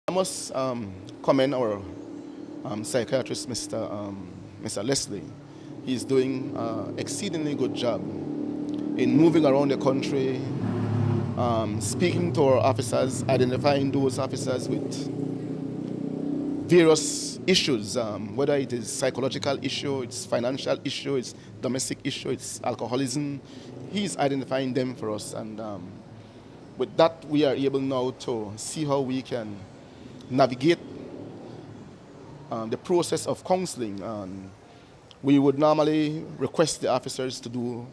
I must commend our psychiatrist, Mr. Leslie. He's doing exceedingly good job in moving around the country, speaking to our officers, identifying those officers with various issues, whether it is psychological issue, it's financial issue, it's domestic issue, it's alcoholism. He's identifying them for us, and with that, we are able now to see how we can navigate the process of counseling. We would normally request the officers to do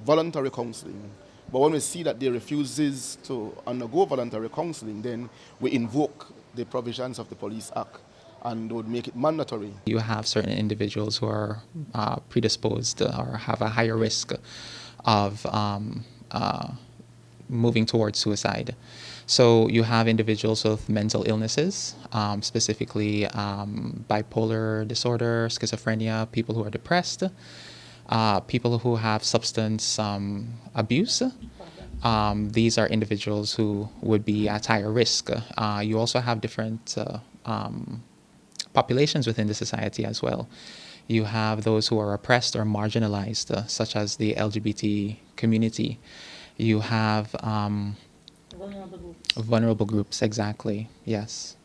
voluntary counseling. But when we see that they refuses to undergo voluntary counseling, then we invoke the provisions of the Police Act and would make it mandatory. You have certain individuals who are predisposed or have a higher risk of moving towards suicide. So you have individuals with mental illnesses, specifically bipolar disorder, schizophrenia, people who are depressed, people who have substance abuse. These are individuals who would be at higher risk. You also have different populations within the society as well. You have those who are oppressed or marginalized, such as the LGBT community. You have vulnerable groups, exactly, yes.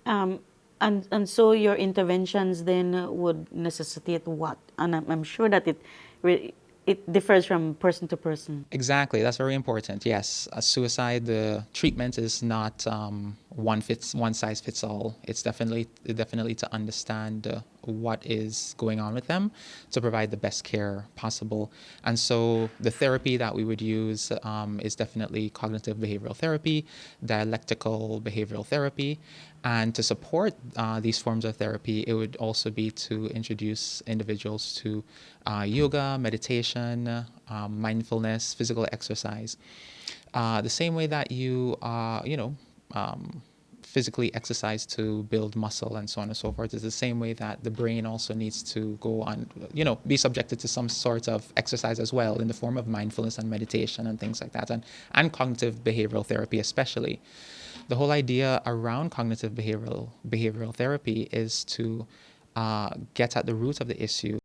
Um, and so your interventions then would necessitate what? And I'm sure that it differs from person to person. Exactly, that's very important. Yes, suicide, the treatment is not one size fits all. It's definitely to understand what is going on with them, to provide the best care possible. And so the therapy that we would use is definitely cognitive behavioral therapy, dialectical behavioral therapy. And to support these forms of therapy, it would also be to introduce individuals to yoga, meditation, mindfulness, physical exercise. The same way that you, physically exercise to build muscle and so on and so forth is the same way that the brain also needs to go on, be subjected to some sort of exercise as well in the form of mindfulness and meditation and things like that, and cognitive behavioral therapy especially. The whole idea around cognitive behavioral therapy is to get at the root of the issue.